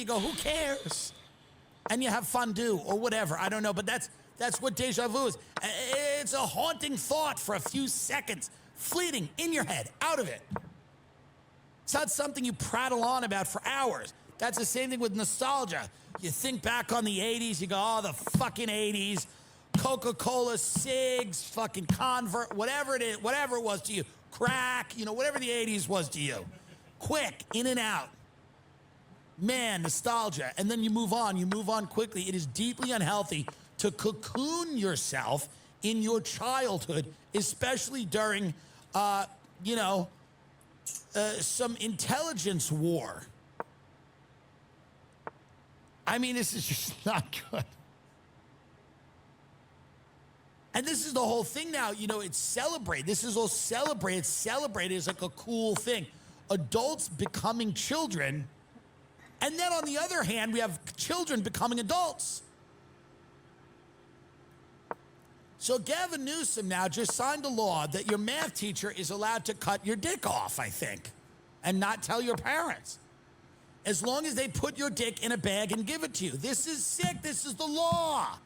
go, who cares? And you have fondue or whatever. I don't know, but that's what deja vu is. It's a haunting thought for a few seconds, fleeting in your head, out of it. It's not something you prattle on about for hours. That's the same thing with nostalgia. You think back on the 80s, you go, oh, the fucking 80s, Coca-Cola, cigs, fucking Convert, whatever it is, whatever it was to you, crack, whatever the 80s was to you. Quick, in and out. Man, nostalgia. And then you move on quickly. It is deeply unhealthy to cocoon yourself in your childhood, especially during, some intelligence war. I mean, this is just not good. And this is the whole thing now, it's celebrated. This is all celebrated. Celebrated is like a cool thing. Adults becoming children. And then on the other hand, we have children becoming adults. So Gavin Newsom now just signed a law that your math teacher is allowed to cut your dick off, I think, and not tell your parents. As long as they put your dick in a bag and give it to you. This is sick. This is the law.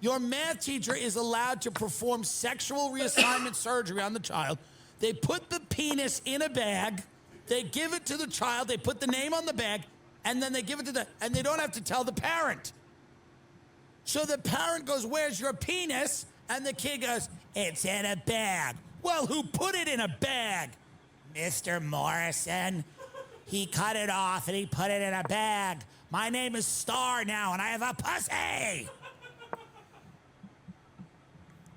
Your math teacher is allowed to perform sexual reassignment surgery on the child. They put the penis in a bag. They give it to the child. They put the name on the bag. And then they give it to and they don't have to tell the parent. So the parent goes, where's your penis? And the kid goes, it's in a bag. Well, who put it in a bag? Mr. Morrison. He cut it off and he put it in a bag. My name is Star now and I have a pussy.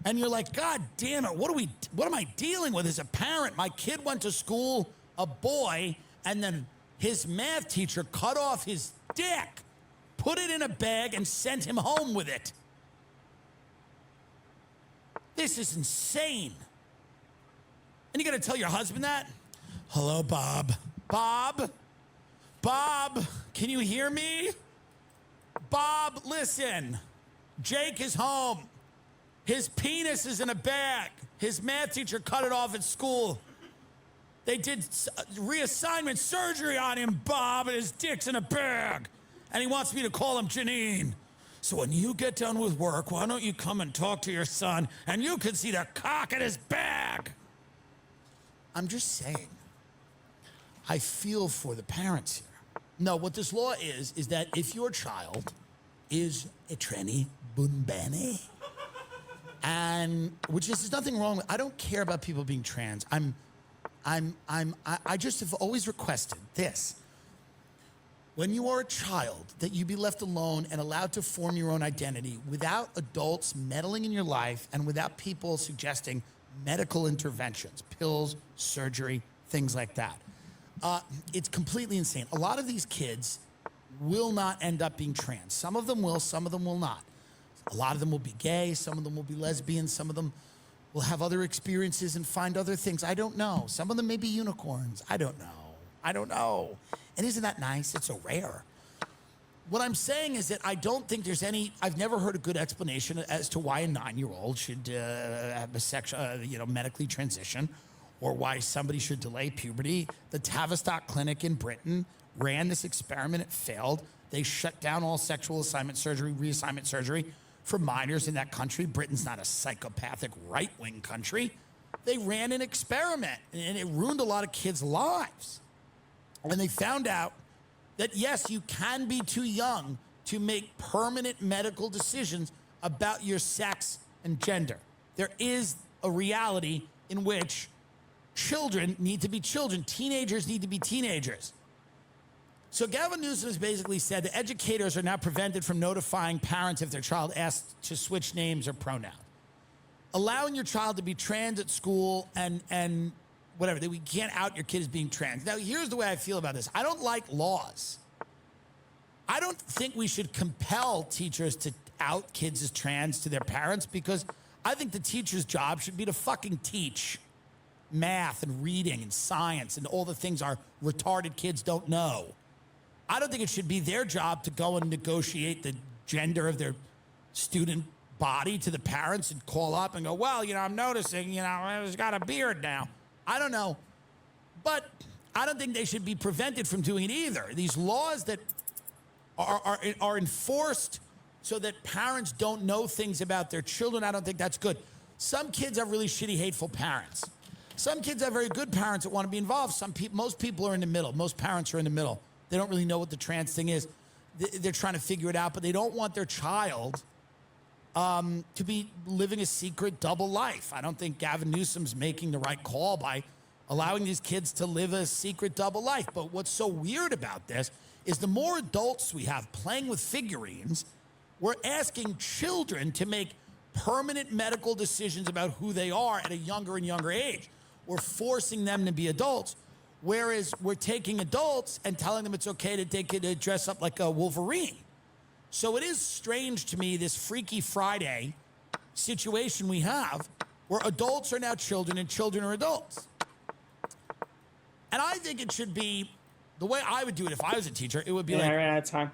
And you're like, God damn it, what am I dealing with as a parent? My kid went to school, a boy, and then his math teacher cut off his dick, put it in a bag, and sent him home with it. This is insane. And you gotta tell your husband that? Hello, Bob. Bob? Bob, can you hear me? Bob, listen. Jake is home. His penis is in a bag. His math teacher cut it off at school. They did reassignment surgery on him, Bob, and his dick's in a bag. And he wants me to call him Janine. So when you get done with work, why don't you come and talk to your son, and you can see the cock in his bag. I'm just saying, I feel for the parents here. No, what this law is that if your child is a tranny bunbani, and which is, there's nothing wrong with, I don't care about people being trans. I just have always requested this. When you are a child, that you be left alone and allowed to form your own identity without adults meddling in your life and without people suggesting medical interventions, pills, surgery, things like that. It's completely insane. A lot of these kids will not end up being trans. Some of them will, some of them will not. A lot of them will be gay, some of them will be lesbian, some of them will have other experiences and find other things. I don't know. Some of them may be unicorns. I don't know. And isn't that nice? It's so rare. What I'm saying is that I don't think there's I've never heard a good explanation as to why a 9-year-old should have a sexual, medically transition, or why somebody should delay puberty. The Tavistock Clinic in Britain ran this experiment. It failed. They shut down all sexual assignment surgery, reassignment surgery for minors in that country. Britain's not a psychopathic right-wing country. They ran an experiment, and it ruined a lot of kids' lives. And they found out that, yes, you can be too young to make permanent medical decisions about your sex and gender. There is a reality in which children need to be children. Teenagers need to be teenagers. So Gavin Newsom has basically said that educators are now prevented from notifying parents if their child asks to switch names or pronouns. Allowing your child to be trans at school and whatever, that we can't out your kid as being trans. Now, here's the way I feel about this. I don't like laws. I don't think we should compel teachers to out kids as trans to their parents, because I think the teacher's job should be to fucking teach math and reading and science and all the things our retarded kids don't know. I don't think it should be their job to go and negotiate the gender of their student body to the parents and call up and go, well, I'm noticing, he's got a beard now. I don't know. But I don't think they should be prevented from doing it either. These laws that are enforced so that parents don't know things about their children. I don't think that's good. Some kids have really shitty, hateful parents. Some kids have very good parents that want to be involved. Most people are in the middle. Most parents are in the middle. They don't really know what the trans thing is. They're trying to figure it out, but they don't want their child to be living a secret double life. I don't think Gavin Newsom's making the right call by allowing these kids to live a secret double life. But what's so weird about this is the more adults we have playing with figurines, we're asking children to make permanent medical decisions about who they are at a younger and younger age. We're forcing them to be adults, whereas we're taking adults and telling them it's okay to dress up like a Wolverine. So it is strange to me, this Freaky Friday situation we have, where adults are now children and children are adults. And I think it should be, the way I would do it if I was a teacher, it would be like, I ran out of time.